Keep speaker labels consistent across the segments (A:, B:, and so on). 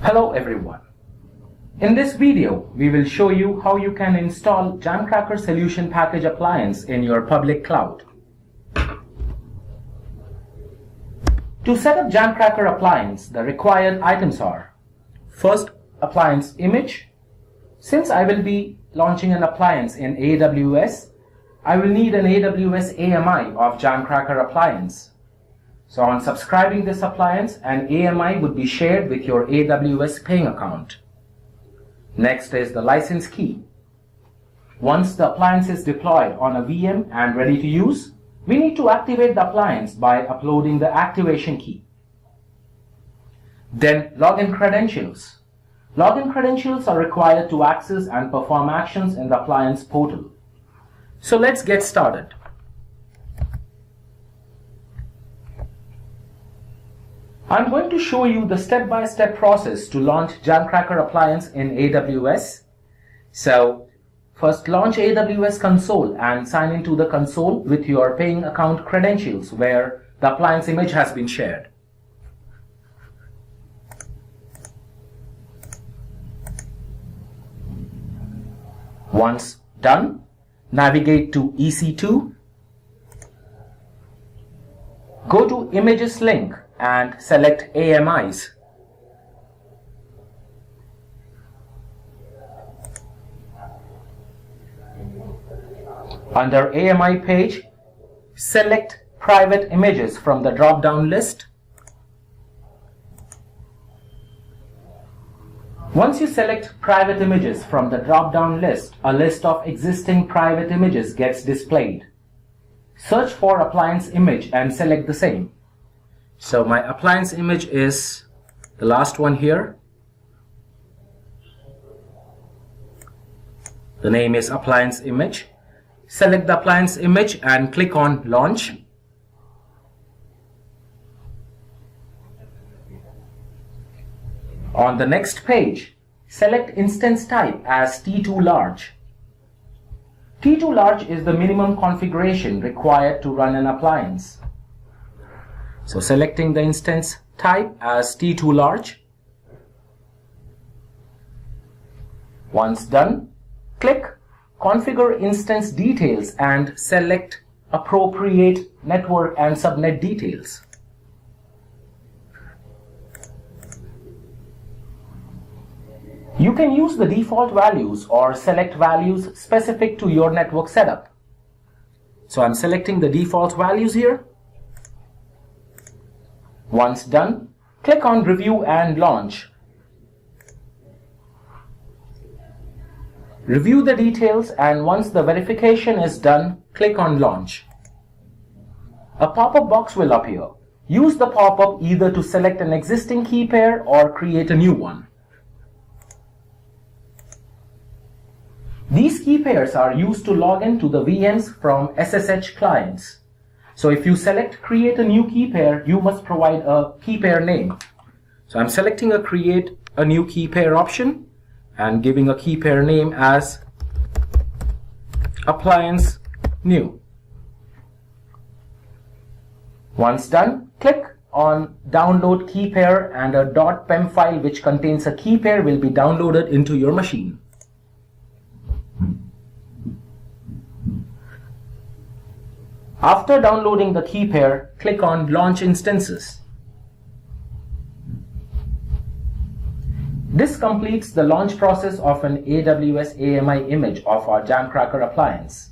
A: Hello everyone. In this video, we will show you how you can install Jamcracker Solution Package Appliance in your public cloud. To set up Jamcracker Appliance, the required items are: first, appliance image. Since I will be launching an appliance in AWS, I will need an AWS AMI of Jamcracker Appliance. So on subscribing this appliance, an AMI would be shared with your AWS paying account. Next is the license key. Once the appliance is deployed on a VM and ready to use, we need to activate the appliance by uploading the activation key. Then login credentials. Login credentials are required to access and perform actions in the appliance portal. So let's get started. I'm going to show you the step-by-step process to launch Jamcracker Appliance in AWS. So first, launch AWS console and sign into the console with your paying account credentials where the appliance image has been shared. Once done, navigate to EC2, go to Images link and select AMIs. Under AMI page, select Private Images from the drop-down list. Once you select Private Images from the drop-down list, a list of existing private images gets displayed. Search for appliance image and select the same. So my appliance image is the last one here. The name is appliance image. Select the appliance image and click on launch. On the next page, select instance type as T2 large. T2 large is the minimum configuration required to run an appliance. So selecting the instance type as T2 large. Once done, click Configure Instance Details and select Appropriate Network and Subnet Details. You can use the default values or select values specific to your network setup. So I'm selecting the default values here. Once done, click on Review and Launch. Review the details, and once the verification is done, click on Launch. A pop-up box will appear. Use the pop-up either to select an existing key pair or create a new one. These key pairs are used to log in to the VMs from SSH clients. So if you select Create a New Key Pair, you must provide a key pair name. So I'm selecting a Create a New Key Pair option and giving a key pair name as Appliance New. Once done, click on Download Key Pair and a .pem file which contains a key pair will be downloaded into your machine. After downloading the key pair, click on Launch Instances. This completes the launch process of an AWS AMI image of our Jamcracker appliance.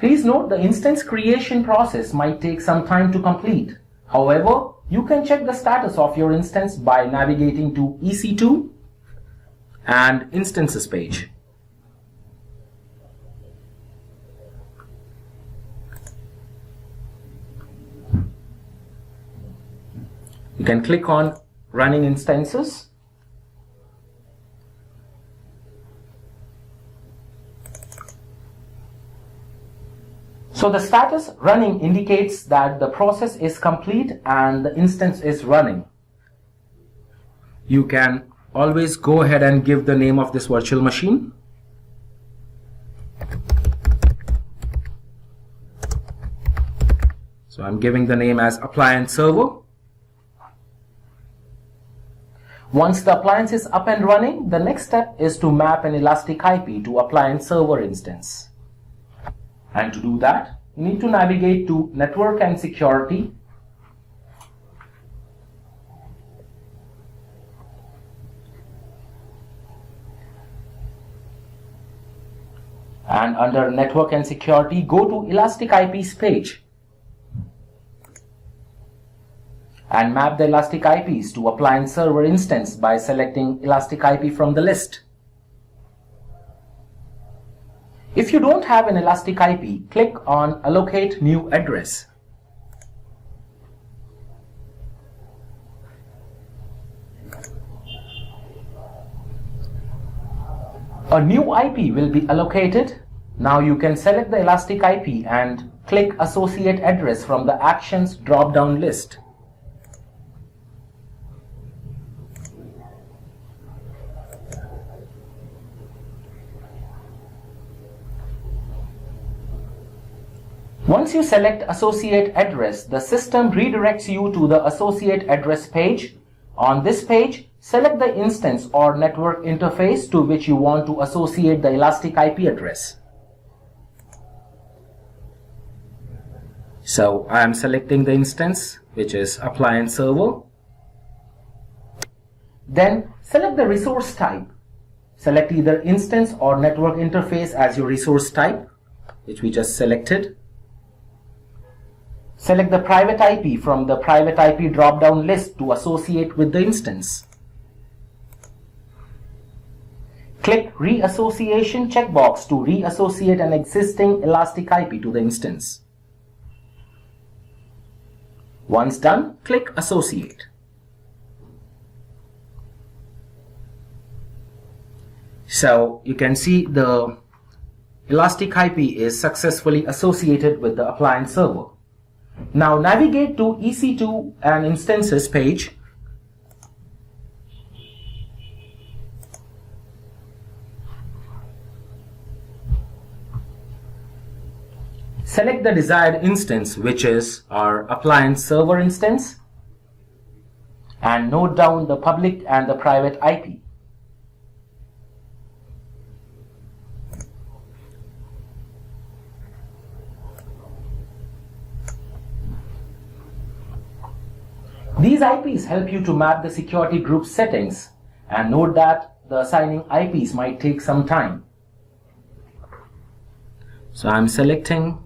A: Please note the instance creation process might take some time to complete. However, you can check the status of your instance by navigating to EC2 and Instances page. You can click on Running Instances. So the status running indicates that the process is complete and the instance is running. You can always go ahead and give the name of this virtual machine. So I'm giving the name as Appliance Server. Once the appliance is up and running, the next step is to map an elastic IP to appliance server instance. And to do that, you need to navigate to Network and Security. And under Network and Security, go to Elastic IPs page and map the elastic IPs to appliance server instance by selecting elastic IP from the list. If you don't have an elastic IP, click on Allocate New Address. A new IP will be allocated. Now you can select the elastic IP and click Associate Address from the Actions drop-down list. Once you select Associate Address, the system redirects you to the Associate Address page. On this page, select the instance or network interface to which you want to associate the elastic IP address. So I am selecting the instance, which is Appliance Server. Then select the resource type. Select either instance or network interface as your resource type, which we just selected. Select the private IP from the private IP drop-down list to associate with the instance. Click Reassociation checkbox to reassociate an existing elastic IP to the instance. Once done, click Associate. So you can see the elastic IP is successfully associated with the appliance server. Now navigate to EC2 and Instances page. Select the desired instance, which is our appliance server instance, and note down the public and the private IP. These IPs help you to map the security group settings, and note that the assigning IPs might take some time. So I'm selecting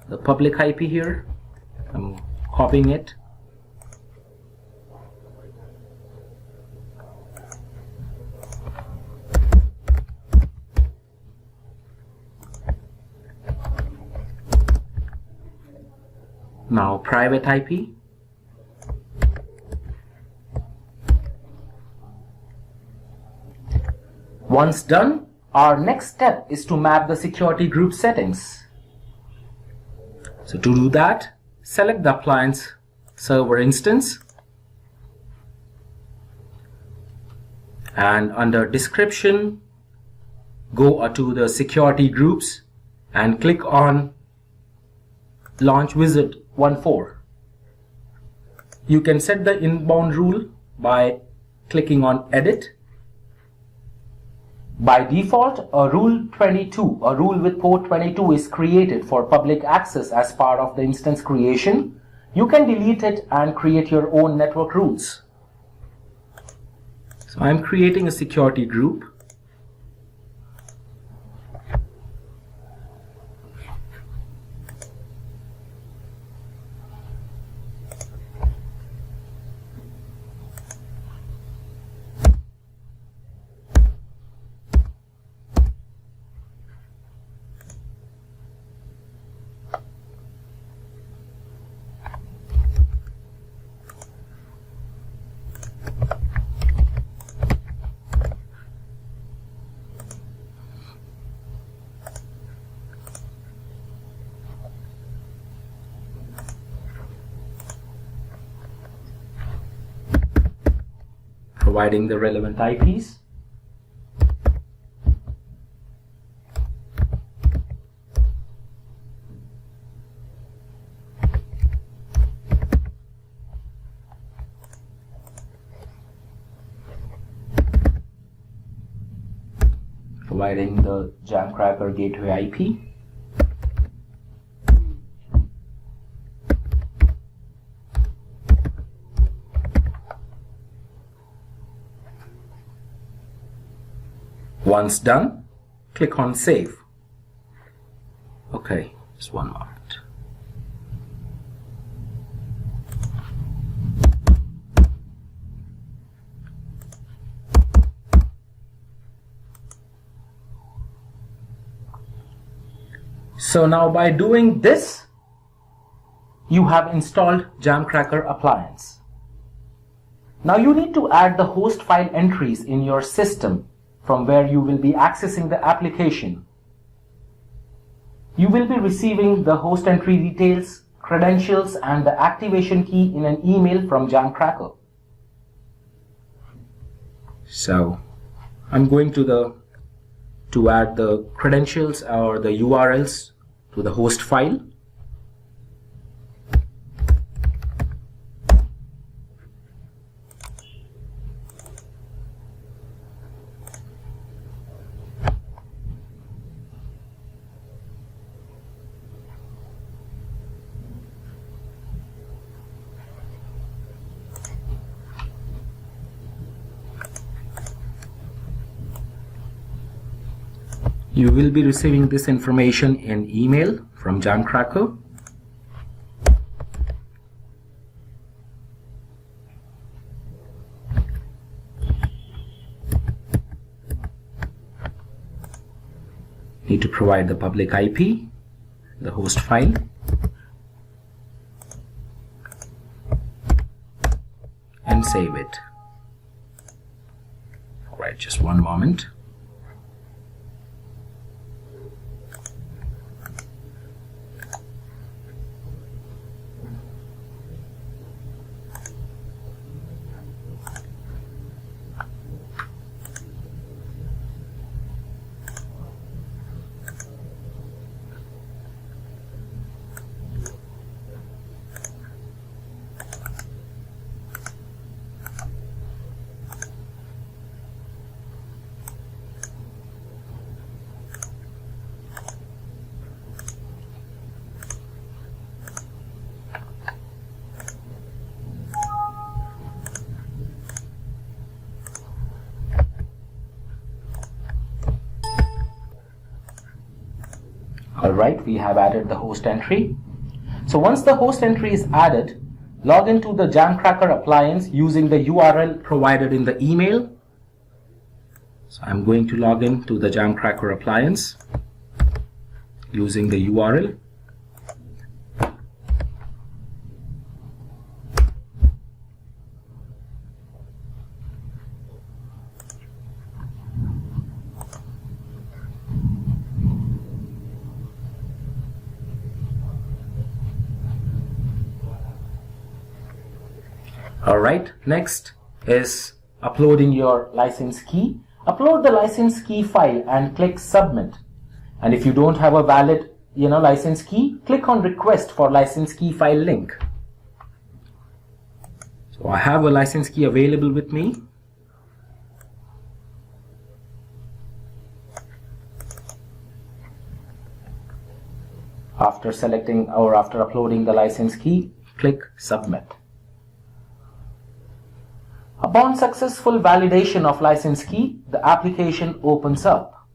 A: the public IP here. I'm copying it. Now private IP. Once done, our next step is to map the security group settings. So to do that, select the appliance server instance and under description, go to the security groups and click on Launch Wizard 1.4. You can set the inbound rule by clicking on Edit. By default, a rule with port 22 is created for public access as part of the instance creation. You can delete it and create your own network rules. So I'm creating a security group. Providing the relevant IPs. providing the Jamcracker gateway IP. Once done, click on Save. Okay, just one moment. So now by doing this, you have installed Jamcracker Appliance. Now you need to add the host file entries in your system from where you will be accessing the application. You will be receiving the host entry details, credentials, and the activation key in an email from Jamcracker. So I'm going to add the credentials or the URLs to the host file. You will be receiving this information in email from Jamcracker. Need to provide the public IP, the host file, and save it. Alright, just one moment. Alright, we have added the host entry. So once the host entry is added, log into the Jamcracker appliance using the URL provided in the email. So I'm going to log in to the Jamcracker appliance using the URL. Alright, next is uploading your license key. Upload the license key file and click Submit. And if you don't have a valid license key, click on Request for license key file link. So I have a license key available with me. After selecting or after uploading the license key, click Submit. Upon successful validation of license key, the application opens up.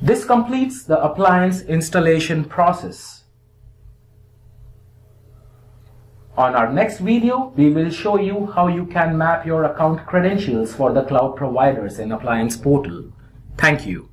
A: This completes the appliance installation process. On our next video, we will show you how you can map your account credentials for the cloud providers in Appliance portal. Thank you.